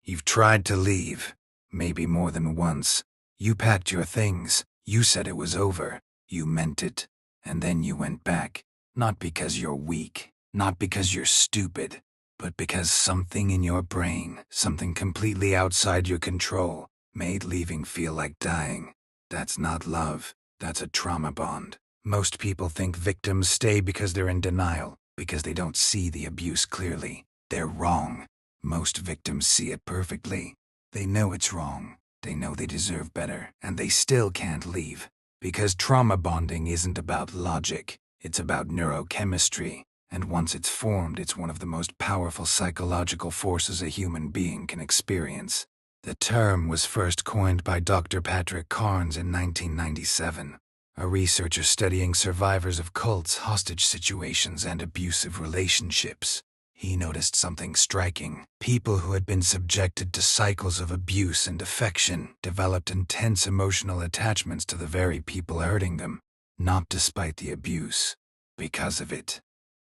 You've tried to leave, maybe more than once. You packed your things, you said it was over, you meant it, and then you went back. Not because you're weak, not because you're stupid, but because something in your brain, something completely outside your control, made leaving feel like dying. That's not love, that's a trauma bond. Most people think victims stay because they're in denial, because they don't see the abuse clearly. They're wrong. Most victims see it perfectly. They know it's wrong. They know they deserve better, and they still can't leave. Because trauma bonding isn't about logic, it's about neurochemistry, and once it's formed, it's one of the most powerful psychological forces a human being can experience. The term was first coined by Dr. Patrick Carnes in 1997, a researcher studying survivors of cults, hostage situations, and abusive relationships. He noticed something striking. People who had been subjected to cycles of abuse and affection developed intense emotional attachments to the very people hurting them, not despite the abuse, because of it.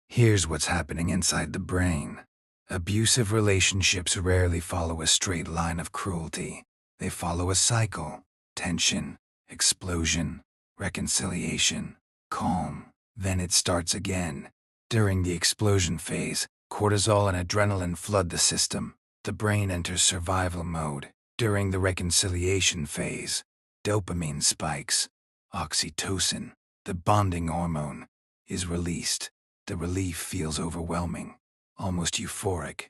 Here's what's happening inside the brain. Abusive relationships rarely follow a straight line of cruelty. They follow a cycle: tension, explosion, reconciliation, calm. Then it starts again. During the explosion phase, cortisol and adrenaline flood the system. The brain enters survival mode. During the reconciliation phase, dopamine spikes. Oxytocin, the bonding hormone, is released. The relief feels overwhelming, almost euphoric.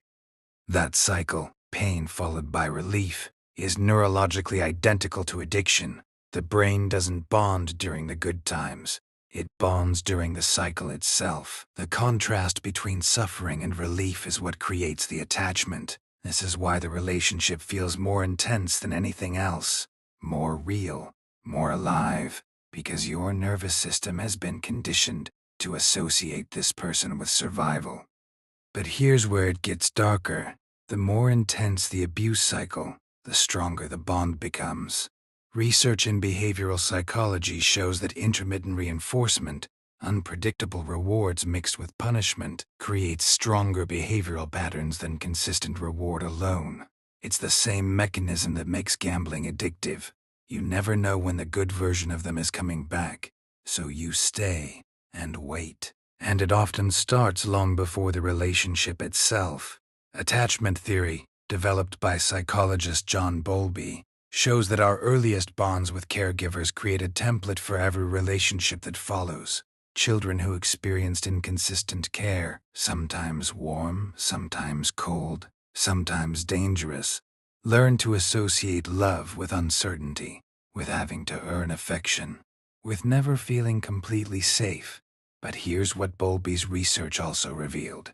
That cycle, pain followed by relief, is neurologically identical to addiction. The brain doesn't bond during the good times. It bonds during the cycle itself. The contrast between suffering and relief is what creates the attachment. This is why the relationship feels more intense than anything else, more real, more alive, because your nervous system has been conditioned to associate this person with survival. But here's where it gets darker. The more intense the abuse cycle, the stronger the bond becomes. Research in behavioral psychology shows that intermittent reinforcement, unpredictable rewards mixed with punishment, creates stronger behavioral patterns than consistent reward alone. It's the same mechanism that makes gambling addictive. You never know when the good version of them is coming back, so you stay and wait. And it often starts long before the relationship itself. Attachment theory, developed by psychologist John Bowlby, shows that our earliest bonds with caregivers create a template for every relationship that follows. Children who experienced inconsistent care, sometimes warm, sometimes cold, sometimes dangerous, learn to associate love with uncertainty, with having to earn affection, with never feeling completely safe. But here's what Bowlby's research also revealed.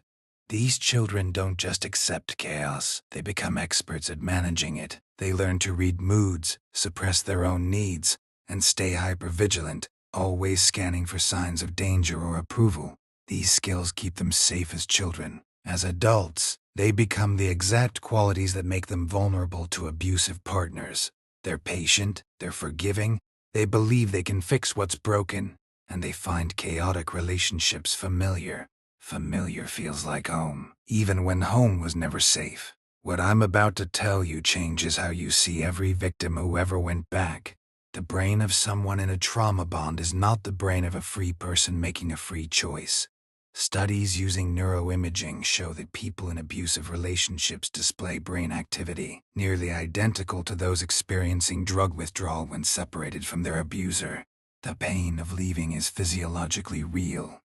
These children don't just accept chaos, they become experts at managing it. They learn to read moods, suppress their own needs, and stay hypervigilant, always scanning for signs of danger or approval. These skills keep them safe as children. As adults, they become the exact qualities that make them vulnerable to abusive partners. They're patient, they're forgiving, they believe they can fix what's broken, and they find chaotic relationships familiar. Familiar feels like home, even when home was never safe. What I'm about to tell you changes how you see every victim who ever went back. The brain of someone in a trauma bond is not the brain of a free person making a free choice. Studies using neuroimaging show that people in abusive relationships display brain activity nearly identical to those experiencing drug withdrawal when separated from their abuser. The pain of leaving is physiologically real.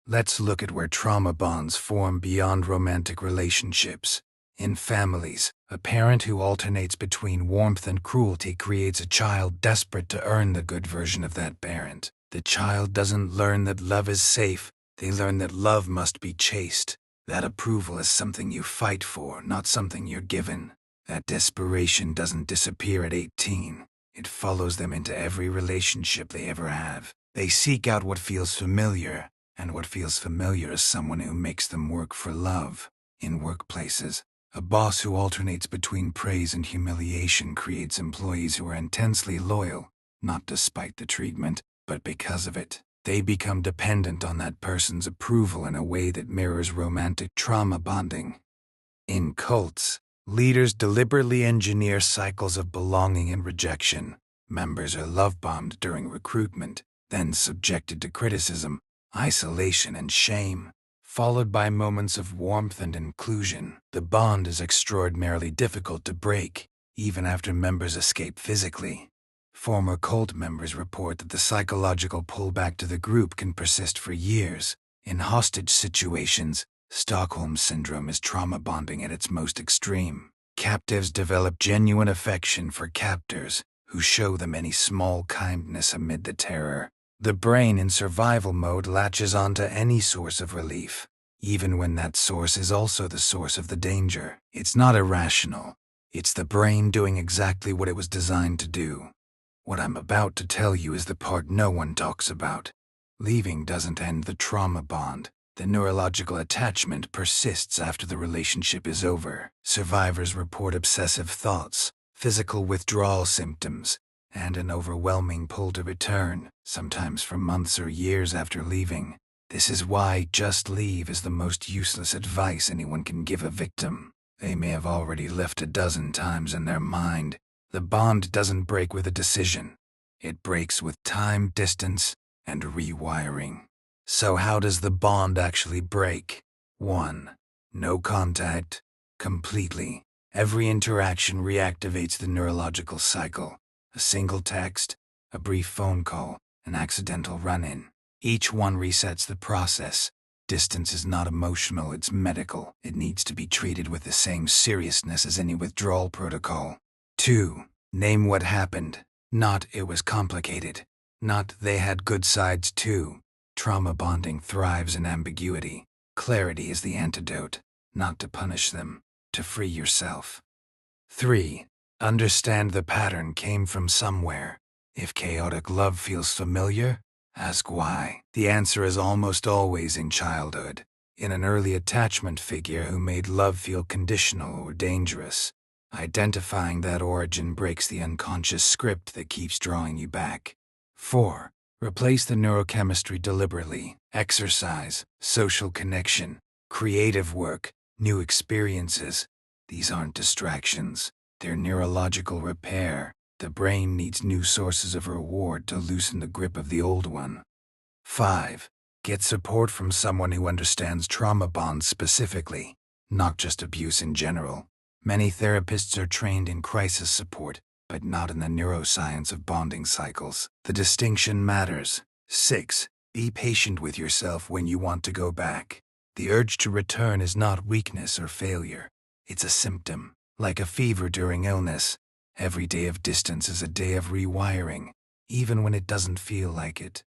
Let's look at where trauma bonds form beyond romantic relationships. In families, a parent who alternates between warmth and cruelty creates a child desperate to earn the good version of that parent. The child doesn't learn that love is safe, they learn that love must be chased. That approval is something you fight for, not something you're given. That desperation doesn't disappear at 18. It follows them into every relationship they ever have. They seek out what feels familiar, and what feels familiar is someone who makes them work for love. In workplaces, a boss who alternates between praise and humiliation creates employees who are intensely loyal, not despite the treatment, but because of it. They become dependent on that person's approval in a way that mirrors romantic trauma bonding. In cults, Leaders deliberately engineer cycles of belonging and rejection. Members are love-bombed during recruitment, then subjected to criticism, isolation, and shame, followed by moments of warmth and inclusion. The bond is extraordinarily difficult to break, even after members escape physically. Former cult members report that the psychological pullback to the group can persist for years. In hostage situations, Stockholm Syndrome is trauma bonding at its most extreme. Captives develop genuine affection for captors, who show them any small kindness amid the terror. The brain in survival mode latches onto any source of relief, even when that source is also the source of the danger. It's not irrational. It's the brain doing exactly what it was designed to do. What I'm about to tell you is the part no one talks about. Leaving doesn't end the trauma bond. The neurological attachment persists after the relationship is over. Survivors report obsessive thoughts, physical withdrawal symptoms, and an overwhelming pull to return, sometimes for months or years after leaving. This is why just leave is the most useless advice anyone can give a victim. They may have already left a dozen times in their mind. The bond doesn't break with a decision. It breaks with time, distance, and rewiring. So how does the bond actually break? 1. No contact. Completely. Every interaction reactivates the neurological cycle. A single text, a brief phone call, an accidental run-in. Each one resets the process. Distance is not emotional, it's medical. It needs to be treated with the same seriousness as any withdrawal protocol. 2. Name what happened. Not it was complicated. Not they had good sides too. Trauma bonding thrives in ambiguity. Clarity is the antidote. Not to punish them, to free yourself. 3. Understand the pattern came from somewhere. If chaotic love feels familiar, ask why. The answer is almost always in childhood, in an early attachment figure who made love feel conditional or dangerous. Identifying that origin breaks the unconscious script that keeps drawing you back. 4. Replace the neurochemistry deliberately. Exercise, social connection, creative work, new experiences. These aren't distractions. They're neurological repair. The brain needs new sources of reward to loosen the grip of the old one. 5. Get support from someone who understands trauma bonds specifically, not just abuse in general. Many therapists are trained in crisis support, but not in the neuroscience of bonding cycles. The distinction matters. 6. Be patient with yourself when you want to go back. The urge to return is not weakness or failure. It's a symptom. Like a fever during illness, every day of distance is a day of rewiring, even when it doesn't feel like it.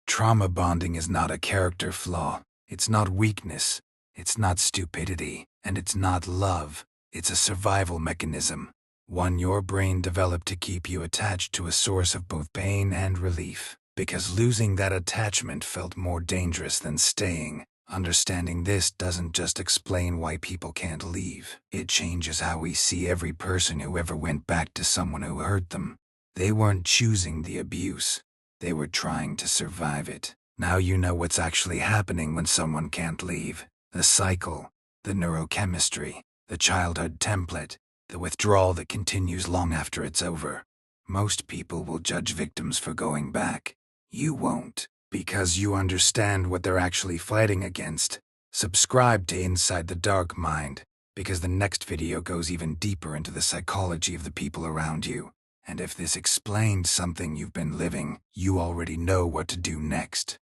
Trauma bonding is not a character flaw. It's not weakness. It's not stupidity. And it's not love. It's a survival mechanism. One your brain developed to keep you attached to a source of both pain and relief. Because losing that attachment felt more dangerous than staying. Understanding this doesn't just explain why people can't leave. It changes how we see every person who ever went back to someone who hurt them. They weren't choosing the abuse. They were trying to survive it. Now you know what's actually happening when someone can't leave. The cycle, the neurochemistry, the childhood template, the withdrawal that continues long after it's over. Most people will judge victims for going back. You won't, because you understand what they're actually fighting against. Subscribe to Inside the Dark Mind, because the next video goes even deeper into the psychology of the people around you. And if this explained something you've been living, you already know what to do next.